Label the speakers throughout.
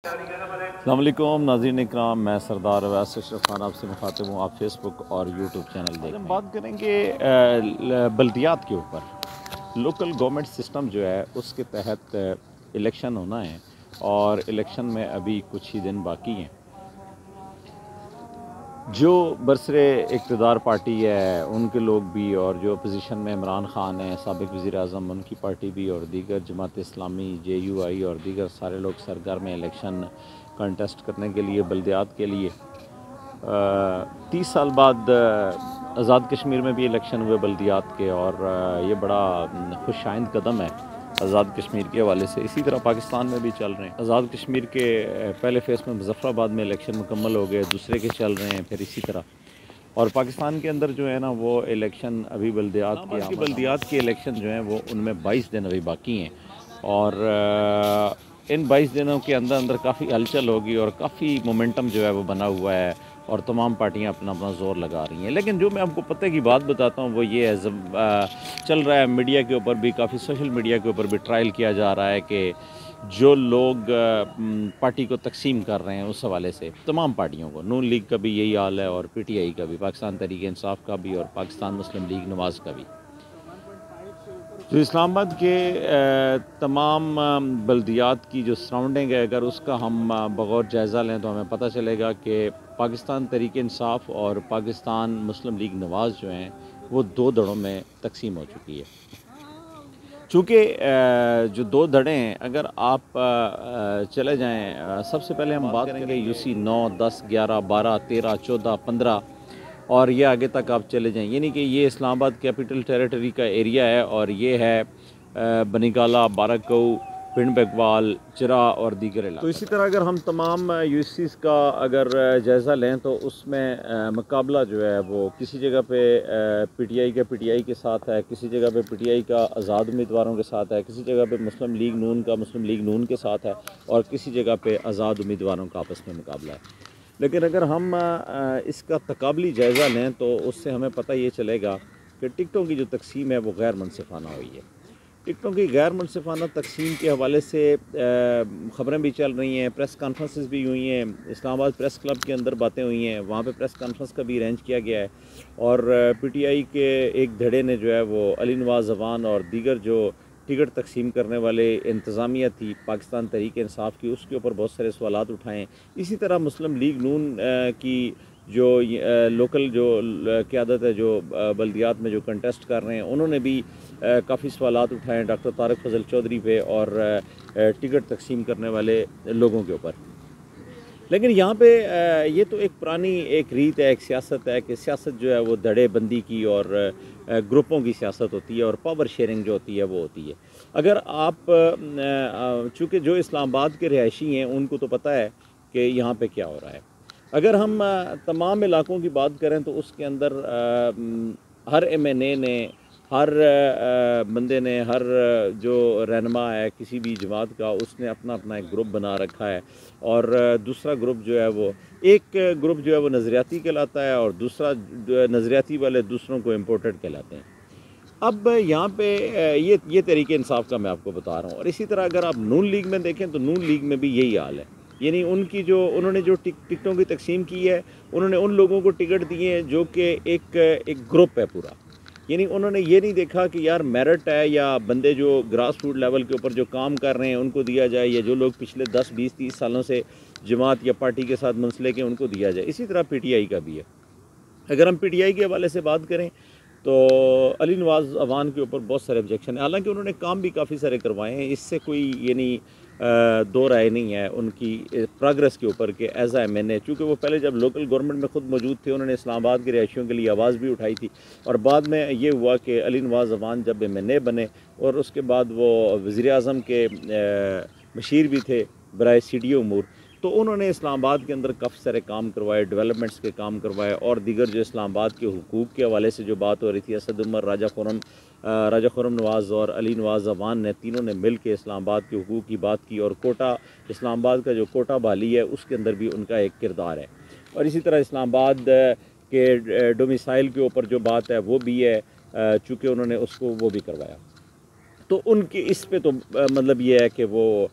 Speaker 1: السلام علیکم ناظرین اکرام، میں سردار اویس اشرف خان آپ سے مخاطب ہوں۔ آپ فیس بک اور یوٹیوب چینل دیکھ رہے ہیں۔ ہم بات کریں گے بلدیات کے اوپر۔ لوکل گورنمنٹ سسٹم جو ہے اس کے تحت الیکشن ہونا ہے، اور الیکشن میں ابھی کچھ ہی دن باقی ہیں۔ جو برسر اقتدار پارٹی ہے ان کے لوگ بھی، اور جو اپوزیشن میں عمران خان ہیں سابق وزیر اعظم، ان کی پارٹی بھی، اور دیگر جماعت اسلامی JUI اور دیگر سارے لوگ سرگرم میں الیکشن کنٹیسٹ کرنے کے لیے بلدیات کے لیے۔ 30 سال بعد آزاد کشمیر میں بھی الیکشن ہوئے بلدیات کے، اور یہ بڑا خوش آئند قدم ہے آزاد کشمیر کے حوالے سے۔ اسی طرح پاکستان میں بھی چل رہے ہیں۔ آزاد کشمیر کے پہلے فیس میں مظفر آباد میں الیکشن مکمل ہو گئے، دوسرے کے چل رہے ہیں، پھر اسی طرح۔ اور پاکستان کے اندر جو ہے نا وہ الیکشن ابھی بلدیات کے الیکشن جو ہیں وہ ان میں 22 دن ابھی باقی ہیں، اور ان 22 دنوں کے اندر کافی ہلچل ہوگی، اور کافی مومنٹم جو ہے وہ بنا ہوا ہے، اور تمام پارٹیاں اپنا زور لگا رہی ہیں۔ لیکن جو میں آپ کو پتہ کی بات بتاتا ہوں وہ یہ ہے، چل رہا ہے میڈیا کے اوپر بھی، کافی سوشل میڈیا کے اوپر بھی ٹرائل کیا جا رہا ہے کہ جو لوگ پارٹی کو تقسیم کر رہے ہیں اس حوالے سے تمام پارٹیوں کو، نون لیگ کا بھی یہی حال ہے، اور PTI کا بھی، پاکستان تحریک انصاف کا بھی، اور پاکستان مسلم لیگ نواز کا بھی۔ جو اسلام آباد کے تمام بلدیات کی جو سراؤنڈنگ ہے، اگر اس کا ہم بغور جائزہ لیں تو ہمیں پتہ چلے گا کہ پاکستان تحریک انصاف اور پاکستان مسلم لیگ نواز جو ہیں وہ 2 دھڑوں میں تقسیم ہو چکی ہے۔ چونکہ جو 2 دھڑے ہیں، اگر آپ چلے جائیں، سب سے پہلے ہم بات کریں گے UC 9, 10, 11, 12, 13, 14, 15 اور یہ آگے تک آپ چلے جائیں، یعنی کہ یہ اسلام آباد کیپٹل ٹیریٹری کا ایریا ہے، اور یہ ہے بنی گالہ، بارہکو، پنڈ بگوال، چرا اور دیگر علاقے۔ تو اسی طرح اگر ہم تمام UCs کا اگر جائزہ لیں تو اس میں مقابلہ جو ہے وہ کسی جگہ پہ PTI کا PTI کے ساتھ ہے، کسی جگہ پہ PTI کا آزاد امیدواروں کے ساتھ ہے، کسی جگہ پہ مسلم لیگ نون کا مسلم لیگ نون کے ساتھ ہے، اور کسی جگہ پہ آزاد امیدواروں کا آپس میں مقابلہ ہے۔ لیکن اگر ہم اس کا تقابلی جائزہ لیں تو اس سے ہمیں پتہ یہ چلے گا کہ ٹکٹوں کی جو تقسیم ہے وہ غیر منصفانہ ہوئی ہے۔ ٹکٹوں کی غیر منصفانہ تقسیم کے حوالے سے خبریں بھی چل رہی ہیں، پریس کانفرنسز بھی ہوئی ہیں، اسلام آباد پریس کلب کے اندر باتیں ہوئی ہیں، وہاں پہ پریس کانفرنس کا بھی ارینج کیا گیا ہے، اور PTI کے ایک دھڑے نے جو ہے وہ علی نواز اعوان اور دیگر جو ٹکٹ تقسیم کرنے والے انتظامیہ تھی پاکستان تحریک انصاف کی، اس کے اوپر بہت سارے سوالات اٹھائے ہیں۔ اسی طرح مسلم لیگ نون کی جو لوکل جو قیادت ہے، جو بلدیات میں جو کنٹیسٹ کر رہے ہیں، انہوں نے بھی کافی سوالات اٹھائے ہیں ڈاکٹر طارق فضل چودھری پہ اور ٹکٹ تقسیم کرنے والے لوگوں کے اوپر۔ لیکن یہاں پہ یہ تو ایک پرانی ایک ریت ہے، ایک سیاست ہے کہ سیاست جو ہے وہ دھڑے بندی کی اور گروپوں کی سیاست ہوتی ہے، اور پاور شیئرنگ جو ہوتی ہے وہ ہوتی ہے۔ اگر آپ چونکہ جو اسلام آباد کے رہائشی ہیں ان کو تو پتہ ہے کہ یہاں پہ کیا ہو رہا ہے۔ اگر ہم تمام علاقوں کی بات کریں تو اس کے اندر ہر MNA نے، ہر بندے نے، ہر جو رہنما ہے کسی بھی جماعت کا، اس نے اپنا ایک گروپ بنا رکھا ہے، اور دوسرا گروپ جو ہے وہ ایک گروپ جو ہے وہ نظریاتی کہلاتا ہے، اور دوسرا نظریاتی والے دوسروں کو امپورٹڈ کہلاتے ہیں۔ اب یہاں پہ یہ طریقہ انصاف کا میں آپ کو بتا رہا ہوں۔ اور اسی طرح اگر آپ نون لیگ میں دیکھیں تو نون لیگ میں بھی یہی حال ہے، یعنی انہوں نے جو ٹکٹوں کی تقسیم کی ہے، انہوں نے ان لوگوں کو ٹکٹ دیے ہیں جو کہ ایک گروپ ہے پورا، یعنی انہوں نے یہ نہیں دیکھا کہ یار میرٹ ہے یا بندے جو گراس روٹ لیول کے اوپر جو کام کر رہے ہیں ان کو دیا جائے، یا جو لوگ پچھلے 10, 20, 30 سالوں سے جماعت یا پارٹی کے ساتھ منسلک ہیں ان کو دیا جائے۔ اسی طرح PTI کا بھی ہے۔ اگر ہم PTI کے حوالے سے بات کریں تو علی نواز اعوان کے اوپر بہت سارے آبجیکشن ہیں، حالانکہ انہوں نے کام بھی کافی سارے کروائے ہیں، اس سے کوئی یعنی دو رائے نہیں ہے ان کی پروگریس کے اوپر کہ ایز اے MNA، چونکہ وہ پہلے جب لوکل گورنمنٹ میں خود موجود تھے انہوں نے اسلام آباد کے رہائشیوں کے لیے آواز بھی اٹھائی تھی، اور بعد میں یہ ہوا کہ علی نواز اعوان جب MNA بنے اور اس کے بعد وہ وزیر اعظم کے مشیر بھی تھے برائے CDO امور، تو انہوں نے اسلام آباد کے اندر کافی سارے کام کروائے، ڈیولپمنٹس کے کام کروائے، اور دیگر جو اسلام آباد کے حقوق کے حوالے سے جو بات ہو رہی تھی، اسد عمر، راجہ خرم نواز اور علی نواز اعوان نے تینوں نے مل کے اسلام آباد کے حقوق کی بات کی، اور کوٹا اسلام آباد کا جو کوٹا بحالی ہے اس کے اندر بھی ان کا ایک کردار ہے، اور اسی طرح اسلام آباد کے ڈومیسائل کے اوپر جو بات ہے وہ بھی ہے، چونکہ انہوں نے اس کو وہ بھی کروایا، تو ان کی اس پہ تو مطلب یہ ہے کہ وہ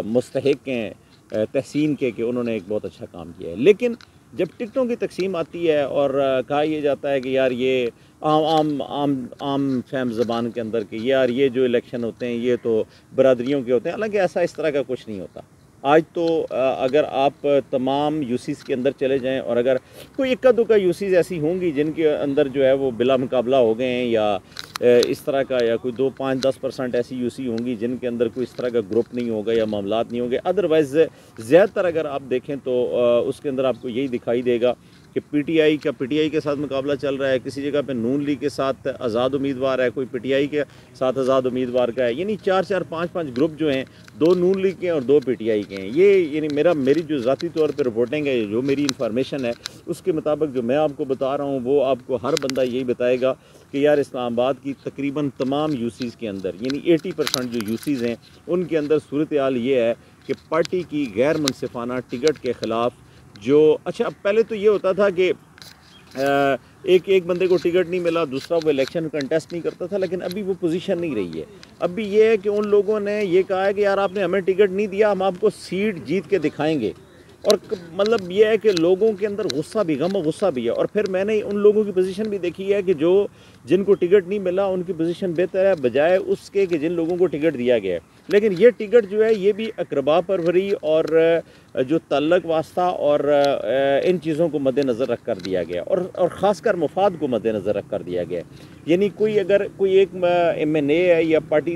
Speaker 1: مستحق ہیں تحسین کے کہ انہوں نے ایک بہت اچھا کام کیا ہے. لیکن جب ٹکٹوں کی تقسیم آتی ہے اور کہا یہ جاتا ہے کہ یار یہ عام فہم زبان کے اندر کہ یار یہ جو الیکشن ہوتے ہیں یہ تو برادریوں کے ہوتے ہیں، حالانکہ ایسا اس طرح کا کچھ نہیں ہوتا. آج تو اگر آپ تمام یوسیز کے اندر چلے جائیں اور اگر کوئی اکا دکا یوسیز ایسی ہوں گی جن کے اندر جو ہے وہ بلا مقابلہ ہو گئے ہیں یا اس طرح کا، یا کوئی 2-5-10% ایسی یوسی ہوں گی جن کے اندر کوئی اس طرح کا گروپ نہیں ہوگا یا معاملات نہیں ہوں گے. ادروائز زیادہ تر اگر آپ دیکھیں تو اس کے اندر آپ کو یہی دکھائی دے گا کہ پی ٹی آئی کے ساتھ مقابلہ چل رہا ہے، کسی جگہ پہ نون لیگ کے ساتھ آزاد امیدوار ہے، کوئی پی ٹی آئی کے ساتھ آزاد امیدوار کا ہے. یعنی 4-4 5-5 گروپ جو ہیں، 2 نون لیگ کے اور 2 پی ٹی آئی کے ہیں. یہ یعنی میری جو ذاتی طور پہ رپورٹنگ ہے، جو میری انفارمیشن ہے، اس کے مطابق جو میں آپ کو بتا رہا ہوں وہ آپ کو ہر بندہ یہی بتائے گا کہ یار اسلام آباد کی تقریباً تمام یوسیز کے اندر، یعنی 80% جو یوسیز ہیں ان کے اندر صورتحال یہ ہے کہ پارٹی کی غیر منصفانہ ٹکٹ کے خلاف جو اچھا پہلے تو یہ ہوتا تھا کہ ایک بندے کو ٹکٹ نہیں ملا، دوسرا وہ الیکشن کنٹیسٹ نہیں کرتا تھا، لیکن ابھی وہ پوزیشن نہیں رہی ہے. ابھی یہ ہے کہ ان لوگوں نے یہ کہا ہے کہ یار آپ نے ہمیں ٹکٹ نہیں دیا، ہم آپ کو سیٹ جیت کے دکھائیں گے. اور مطلب یہ ہے کہ لوگوں کے اندر غصہ بھی، غم و غصہ بھی ہے. اور پھر میں نے ان لوگوں کی پوزیشن بھی دیکھی ہے کہ جن کو ٹکٹ نہیں ملا ان کی پوزیشن بہتر ہے بجائے اس کے کہ جن لوگوں کو ٹکٹ دیا گیا ہے. لیکن یہ ٹکٹ جو ہے یہ بھی اقربا پروری اور جو تعلق واسطہ اور ان چیزوں کو مد نظر رکھ کر دیا گیا اور خاص کر مفاد کو مد نظر رکھ کر دیا گیا. یعنی اگر کوئی ایک ایم این اے ہے یا پارٹی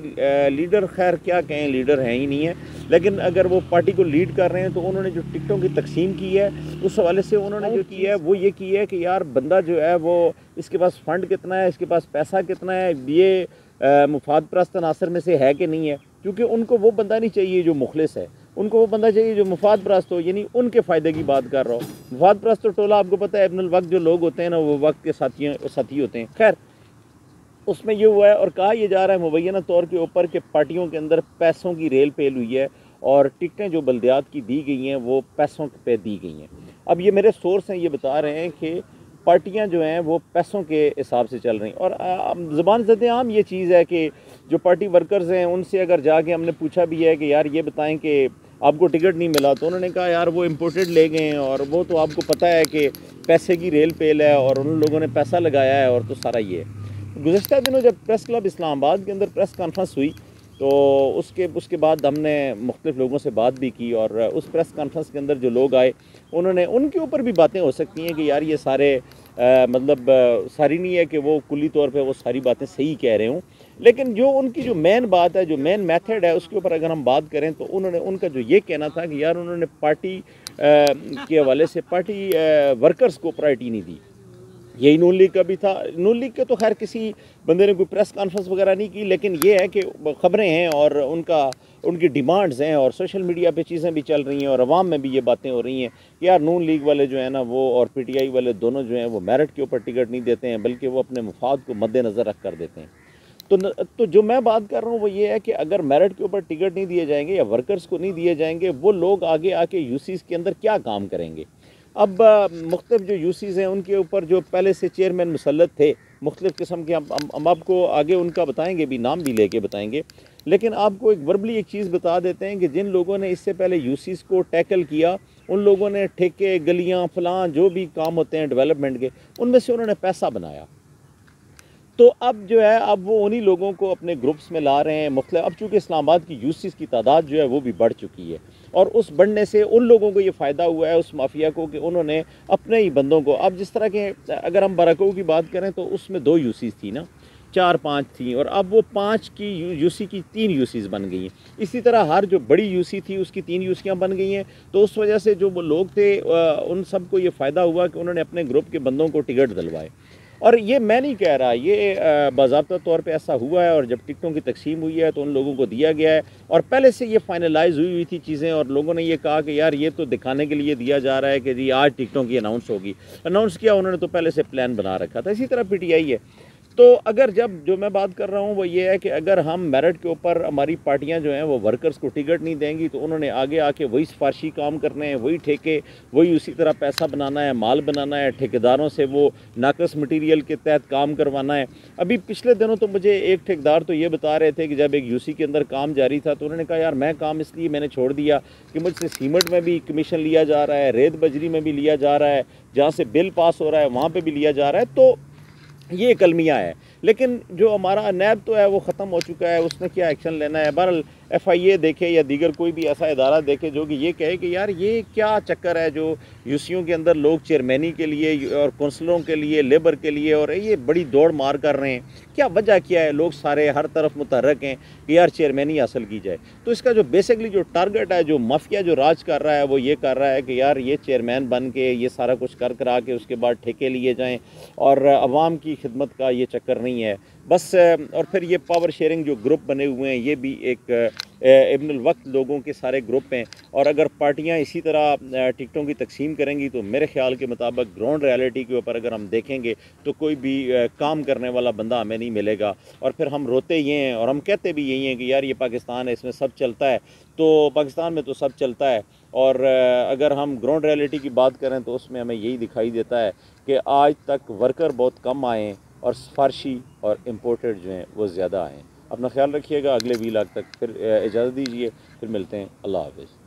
Speaker 1: لیڈر، خیر کیا کہیں لیڈر ہیں ہی نہیں ہے، لیکن اگر وہ پارٹی کو لیڈ کر رہے ہیں تو انہوں نے جو ٹکٹوں کی تقسیم کی ہے اس حوالے سے انہوں نے جو کی ہے وہ یہ کی ہے کہ یار بندہ جو ہے وہ اس کے پاس فنڈ کتنا ہے، اس کے پاس پیسہ کتنا ہے، یہ مفاد پرست عناصر میں سے ہے کہ نہیں ہے. کیونکہ ان کو وہ بندہ نہیں چاہیے جو مخلص ہے، ان کو وہ بندہ چاہیے جو مفاد پرست ہو، یعنی ان کے فائدے کی بات کر رہا ہو. مفاد پرست تو ٹولہ آپ کو پتہ ہے ابن الوقت جو لوگ ہوتے ہیں نا وہ وقت کے ساتھی ہوتے ہیں. خیر اس میں یہ ہوا ہے اور کہا یہ جا رہا ہے مبینہ طور کے اوپر کہ پارٹیوں کے اندر پیسوں کی ریل پیل ہوئی ہے اور ٹکٹیں جو بلدیات کی دی گئی ہیں وہ پیسوں پہ دی گئی ہیں. اب یہ میرے سورس ہیں، یہ بتا رہے ہیں کہ پارٹیاں جو ہیں وہ پیسوں کے حساب سے چل رہی ہیں. اور زبان زد عام یہ چیز ہے کہ جو پارٹی ورکرز ہیں ان سے اگر جا کے ہم نے پوچھا بھی ہے کہ یار یہ بتائیں کہ آپ کو ٹکٹ نہیں ملا، تو انہوں نے کہا یار وہ امپورٹڈ لے گئے ہیں اور وہ تو آپ کو پتہ ہے کہ پیسے کی ریل پیل ہے اور ان لوگوں نے پیسہ لگایا ہے اور تو سارا یہ ہے. گزشتہ دنوں جب پریس کلب اسلام آباد کے اندر پریس کانفرنس ہوئی تو اس کے بعد ہم نے مختلف لوگوں سے بات بھی کی اور اس پریس کانفرنس کے اندر جو لوگ آئے انہوں نے ان کے اوپر بھی باتیں ہو سکتی ہیں کہ یار یہ سارے مطلب ساری نہیں ہے کہ وہ کلی طور پہ وہ ساری باتیں صحیح کہہ رہے ہوں، لیکن جو ان کی جو مین بات ہے، جو مین میتھڈ ہے، اس کے اوپر اگر ہم بات کریں تو ان کا جو یہ کہنا تھا کہ یار انہوں نے پارٹی کے حوالے سے پارٹی ورکرز کو پرائرٹی نہیں دی. یہی نون لیگ کا بھی تھا. نون لیگ کے تو خیر کسی بندے نے کوئی پریس کانفرنس وغیرہ نہیں کی، لیکن یہ ہے کہ خبریں ہیں اور ان کی ڈیمانڈز ہیں اور سوشل میڈیا پہ چیزیں بھی چل رہی ہیں اور عوام میں بھی یہ باتیں ہو رہی ہیں کہ یار نون لیگ والے جو ہیں نا وہ اور پی ٹی آئی والے دونوں جو ہیں وہ میرٹ کے اوپر ٹکٹ نہیں دیتے ہیں بلکہ وہ اپنے مفاد کو مد نظر رکھ کر دیتے ہیں. تو جو میں بات کر رہا ہوں وہ یہ ہے کہ اگر میرٹ کے اوپر ٹکٹ نہیں دیے جائیں گے یا ورکرز کو نہیں دیے جائیں گے، وہ لوگ آگے آ کے یوسیز کے اندر کیا کام کریں گے. اب مختلف جو یوسیز ہیں ان کے اوپر جو پہلے سے چیئرمین مسلط تھے مختلف قسم کے، ہم آپ کو آگے ان کا بتائیں گے بھی، نام بھی لے کے بتائیں گے، لیکن آپ کو ایک وربلی ایک چیز بتا دیتے ہیں کہ جن لوگوں نے اس سے پہلے یوسیز کو ٹیکل کیا ان لوگوں نے ٹھیکے، گلیاں، فلاں جو بھی کام ہوتے ہیں ڈیولپمنٹ کے، ان میں سے انہوں نے پیسہ بنایا. تو اب جو ہے اب وہ انہی لوگوں کو اپنے گروپس میں لا رہے ہیں مختلف. اب چونکہ اسلام آباد کی یوسیز کی تعداد جو ہے وہ بھی بڑھ چکی ہے اور اس بڑھنے سے ان لوگوں کو یہ فائدہ ہوا ہے اس مافیا کو کہ انہوں نے اپنے ہی بندوں کو، اب جس طرح کے اگر ہم براکو کی بات کریں تو اس میں 2 یوسیز تھی نا، 4-5 تھیں اور اب وہ 5 کی یوسی کی 3 یوسیز بن گئی ہیں. اسی طرح ہر جو بڑی یوسی تھی اس کی 3 یوسیاں بن گئی ہیں. تو اس وجہ سے جو وہ لوگ تھے ان سب کو یہ فائدہ ہوا کہ انہوں نے اپنے گروپ کے بندوں کو ٹکٹ دلوائے. اور یہ میں نہیں کہہ رہا، یہ باضابطہ طور پہ ایسا ہوا ہے اور جب ٹکٹوں کی تقسیم ہوئی ہے تو ان لوگوں کو دیا گیا ہے اور پہلے سے یہ فائنلائز ہوئی تھی چیزیں اور لوگوں نے یہ کہا کہ یار یہ تو دکھانے کے لیے دیا جا رہا ہے کہ جی آج ٹکٹوں کی اناؤنس ہوگی. اناؤنس کیا انہوں نے تو پہلے سے پلان بنا رکھا تھا. اسی طرح پی ٹی آئی ہے. تو اگر جب جو میں بات کر رہا ہوں وہ یہ ہے کہ اگر ہم میرٹ کے اوپر ہماری پارٹیاں جو ہیں وہ ورکرز کو ٹکٹ نہیں دیں گی تو انہوں نے آگے آ کے وہی سفارشی کام کرنے ہیں، وہی ٹھیکے، وہی اسی طرح پیسہ بنانا ہے، مال بنانا ہے، ٹھیکیداروں سے وہ ناقص مٹیریل کے تحت کام کروانا ہے۔ ابھی پچھلے دنوں تو مجھے ایک ٹھیکیدار تو یہ بتا رہے تھے کہ جب ایک یو سی کے اندر کام جاری تھا تو انہوں نے کہا یار میں کام اس لیے میں نے چھوڑ دیا کہ مجھ سے سیمنٹ میں بھی کمیشن لیا جا رہا ہے، ریت بجری میں بھی لیا جا رہا ہے، جہاں سے بل پاس ہو رہا ہے وہاں پہ بھی لیا جا رہا ہے۔ تو یہ ایک المیہ ہے، لیکن جو ہمارا نیب تو ہے وہ ختم ہو چکا ہے، اس نے کیا ایکشن لینا ہے؟ بہرحال ایف آئی اے دیکھے یا دیگر کوئی بھی ایسا ادارہ دیکھے جو کہ یہ کہے کہ یار یہ کیا چکر ہے جو یو سیوں کے اندر لوگ چیئرمینی کے لیے اور کونسلوں کے لیے، لیبر کے لیے، اور یہ بڑی دوڑ مار کر رہے ہیں، کیا وجہ کیا ہے؟ لوگ سارے ہر طرف متحرک ہیں کہ یار چیئرمینی حاصل کی جائے۔ تو اس کا جو بیسکلی جو ٹارگٹ ہے، جو مافیا جو راج کر رہا ہے وہ یہ کر رہا ہے کہ یار یہ چیئرمین بن کے یہ سارا کچھ کرا کے اس کے بعد ٹھیکے لیے جائیں، اور عوام کی خدمت کا یہ چکر نہیں ہے بس۔ اور پھر یہ پاور شیئرنگ جو گروپ بنے ہوئے ہیں یہ بھی ایک ابن الوقت لوگوں کے سارے گروپ ہیں، اور اگر پارٹیاں اسی طرح ٹکٹوں کی تقسیم کریں گی تو میرے خیال کے مطابق گراؤنڈ ریالٹی کے اوپر اگر ہم دیکھیں گے تو کوئی بھی کام کرنے والا بندہ ہمیں نہیں ملے گا، اور پھر ہم روتے یہ ہیں اور ہم کہتے بھی یہی ہیں کہ یار یہ پاکستان ہے، اس میں سب چلتا ہے۔ تو پاکستان میں تو سب چلتا ہے، اور اگر ہم گراؤنڈ ریالٹی کی بات کریں تو اس میں ہمیں یہی دکھائی دیتا ہے کہ آج تک ورکر بہت کم آئے ہیں اور سفارشی اور امپورٹڈ جو ہیں وہ زیادہ آئے ہیں۔ اپنا خیال رکھیے گا، اگلے ویلاگ تک پھر اجازت دیجیے، پھر ملتے ہیں، اللہ حافظ۔